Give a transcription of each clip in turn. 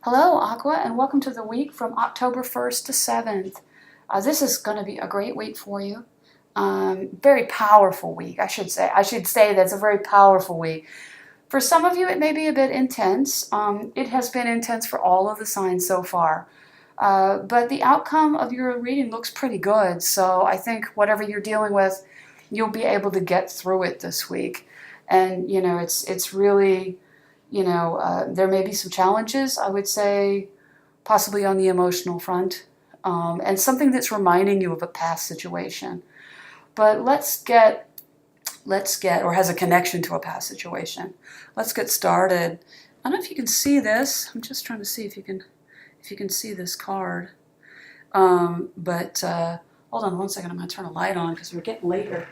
Hello, Aqua, and welcome to the week from October 1st to 7th. This is going to be a great week for you. Very powerful week, I should say. I should say that's a very powerful week. For some of you, it may be a bit intense. It has been intense for all of the signs so far. But the outcome of your reading looks pretty good. So I think whatever you're dealing with, you'll be able to get through it this week. And, it's really... there may be some challenges, I would say, possibly on the emotional front, and something that's reminding you of a past situation. But let's get, or has a connection to a past situation. Let's get started. I don't know if you can see this. I'm just trying to see if you can see this card. But hold on one second. I'm going to turn a light on because we're getting later.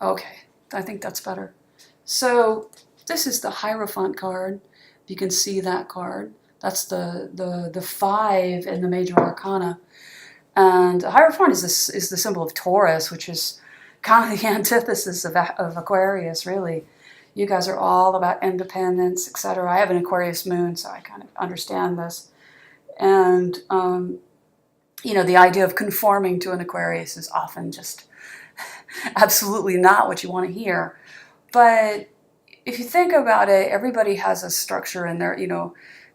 Okay, I think that's better. So this is the Hierophant card. You can see that card. That's the 5 in the major arcana. And Hierophant is the symbol of Taurus, which is kind of the antithesis of Aquarius, really. You guys are all about independence, etc. I have an Aquarius moon, so I kind of understand this. And, the idea of conforming to an Aquarius is often just absolutely not what you want to hear. But if you think about it, everybody has a structure in their,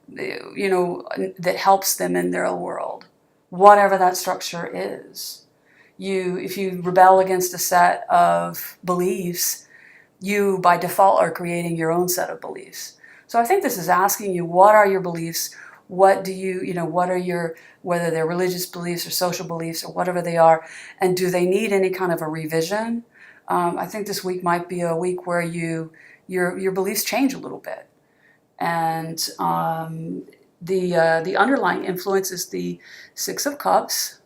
that helps them in their world, whatever that structure is. If you rebel against a set of beliefs, you by default are creating your own set of beliefs. So I think this is asking you, what are your beliefs? What do what are your, whether they're religious beliefs or social beliefs or whatever they are, and do they need any kind of a revision? I think this week might be a week where your beliefs change a little bit. And the underlying influence is the 6 of Cups.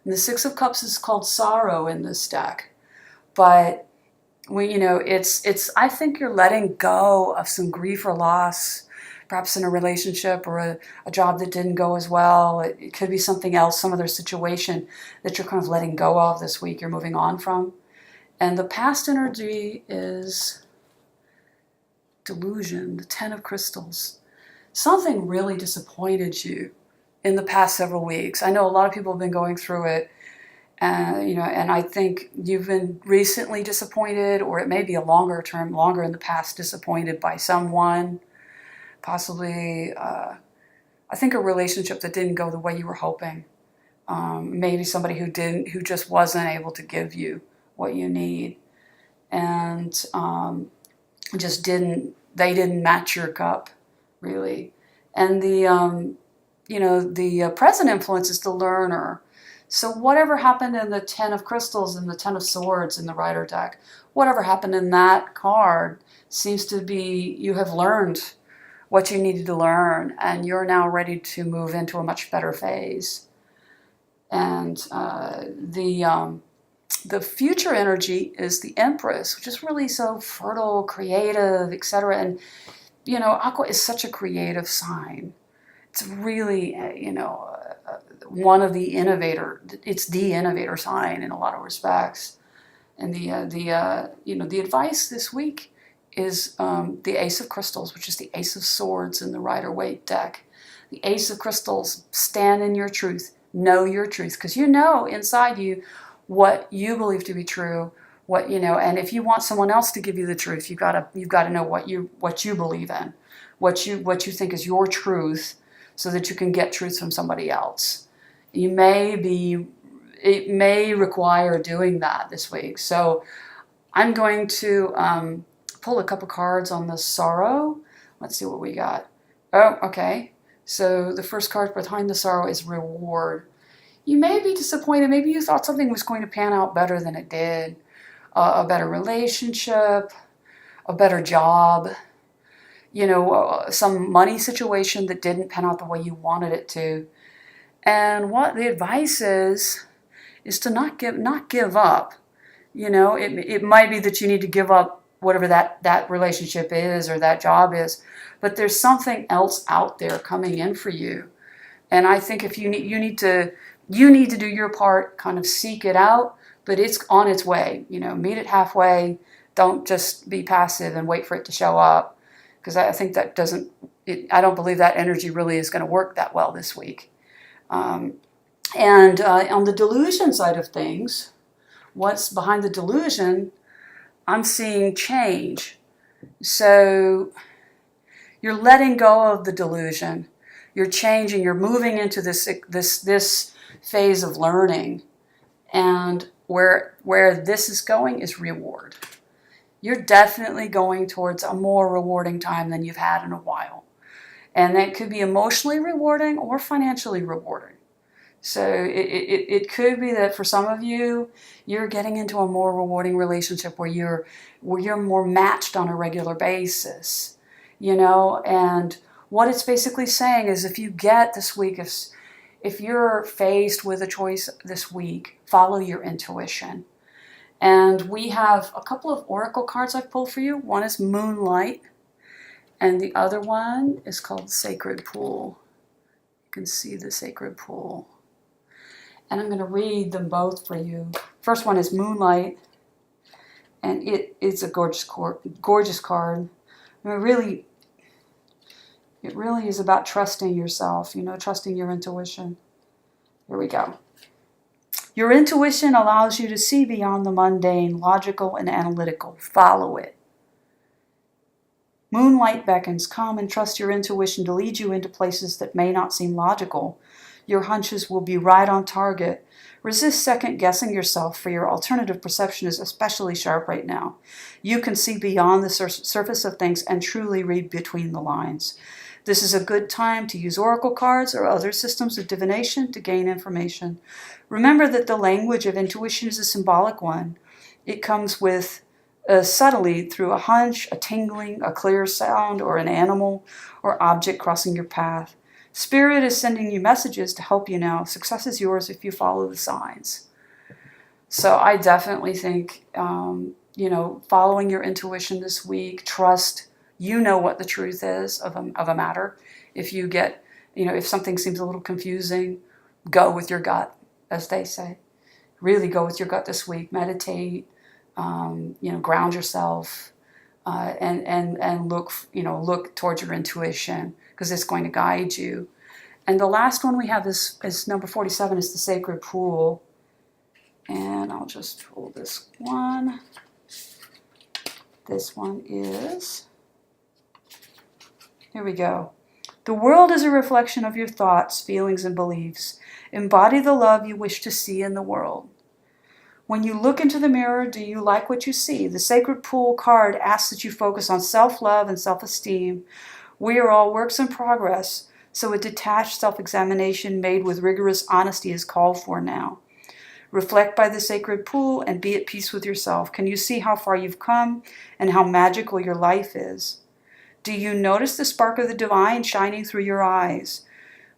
And the 6 of Cups is called sorrow in this deck. But I think you're letting go of some grief or loss, perhaps in a relationship or a job that didn't go as well. It could be something else, some other situation that you're kind of letting go of this week, you're moving on from. And the past energy is delusion, the 10 of Crystals. Something really disappointed you in the past several weeks. I know a lot of people have been going through it, and I think you've been recently disappointed, or it may be a longer in the past, disappointed by someone. Possibly, I think a relationship that didn't go the way you were hoping. Maybe somebody who just wasn't able to give you what you need, and they didn't match your cup, really. And the present influence is the learner. So whatever happened in the 10 of Crystals and the 10 of Swords in the Rider deck, whatever happened in that card seems to be you have learned what you needed to learn, and you're now ready to move into a much better phase. And the future energy is the Empress, which is really so fertile, creative, etc. And, Aqua is such a creative sign. It's really, one of the it's the innovator sign in a lot of respects. And the advice this week is the Ace of Crystals, which is the Ace of Swords in the Rider-Waite deck. The Ace of Crystals, stand in your truth, know your truth, because you know inside you what you believe to be true, and if you want someone else to give you the truth, you've got to know what you believe in, what you think is your truth, so that you can get truth from somebody else. It may require doing that this week. So I'm going to pull a couple cards on the sorrow. Let's see what we got. Oh, okay. So the first card behind the sorrow is reward. You may be disappointed. Maybe you thought something was going to pan out better than it did. A better relationship, a better job, some money situation that didn't pan out the way you wanted it to. And what the advice is to not give up. It might be that you need to give up whatever that relationship is or that job is, but there's something else out there coming in for you And I think if you need to do your part, kind of seek it out, but it's on its way. Meet it halfway. Don't just be passive and wait for it to show up, because I think that I don't believe that energy really is going to work that well this week. And on the delusion side of things, what's behind the delusion? I'm seeing change. So you're letting go of the delusion. You're changing. You're moving into this phase of learning, and where this is going is reward. You're definitely going towards a more rewarding time than you've had in a while, and that could be emotionally rewarding or financially rewarding. So it could be that for some of you, you're getting into a more rewarding relationship where you're more matched on a regular basis, and what it's basically saying is, if you get this week, if you're faced with a choice this week, follow your intuition. And we have a couple of oracle cards I've pulled for you. One is Moonlight, and the other one is called Sacred Pool. You can see the Sacred Pool. And I'm going to read them both for you. First one is Moonlight, and it's a gorgeous card. It really is about trusting yourself, trusting your intuition. Here we go. Your intuition allows you to see beyond the mundane, logical, and analytical. Follow it. Moonlight beckons. Come and trust your intuition to lead you into places that may not seem logical. Your hunches will be right on target. Resist second-guessing yourself, for your alternative perception is especially sharp right now. You can see beyond the surface of things and truly read between the lines. This is a good time to use oracle cards or other systems of divination to gain information. Remember that the language of intuition is a symbolic one. It comes with subtly through a hunch, a tingling, a clear sound, or an animal or object crossing your path. Spirit is sending you messages to help you now. Success is yours if you follow the signs. So I definitely think, following your intuition this week, trust, what the truth is of a matter. If you get, if something seems a little confusing, go with your gut, as they say. Really go with your gut this week. Meditate, ground yourself, and look towards your intuition, because it's going to guide you. And the last one we have is number 47, is the Sacred Pool. And I'll just pull this one. This one is, here we go. The world is a reflection of your thoughts, feelings, and beliefs. Embody the love you wish to see in the world. When you look into the mirror, do you like what you see? The Sacred Pool card asks that you focus on self-love and self-esteem. We are all works in progress, so a detached self-examination made with rigorous honesty is called for now. Reflect by the Sacred Pool and be at peace with yourself. Can you see how far you've come and how magical your life is? Do you notice the spark of the divine shining through your eyes?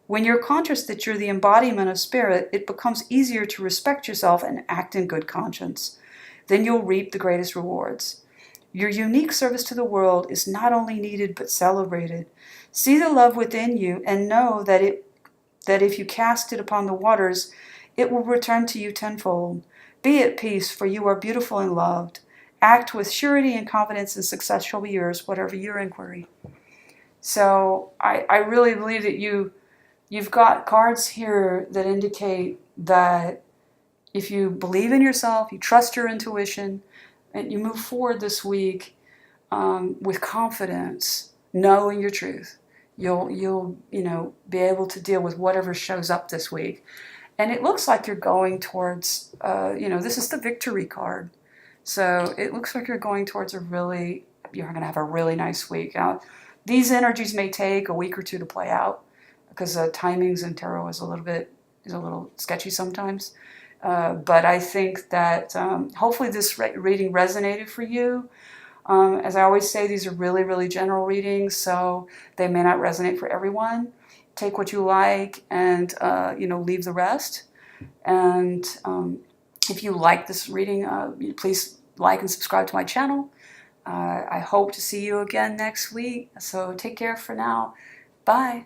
When you're conscious that you're the embodiment of spirit, it becomes easier to respect yourself and act in good conscience. Then you'll reap the greatest rewards. Your unique service to the world is not only needed but celebrated. See the love within you and know that if you cast it upon the waters, it will return to you tenfold. Be at peace, for you are beautiful and loved. Act with surety and confidence, and success shall be yours, whatever your inquiry. So I really believe that you've got cards here that indicate that if you believe in yourself, you trust your intuition, and you move forward this week with confidence, knowing your truth, you'll be able to deal with whatever shows up this week. And it looks like you're going towards, this is the victory card. So it looks like you're going towards you're going to have a really nice week. Now, these energies may take a week or two to play out, because timings in tarot is a little sketchy sometimes. But I think that hopefully this reading resonated for you. As I always say, these are really, really general readings, so they may not resonate for everyone. Take what you like and, leave the rest. And if you like this reading, please like and subscribe to my channel. I hope to see you again next week. So take care for now. Bye.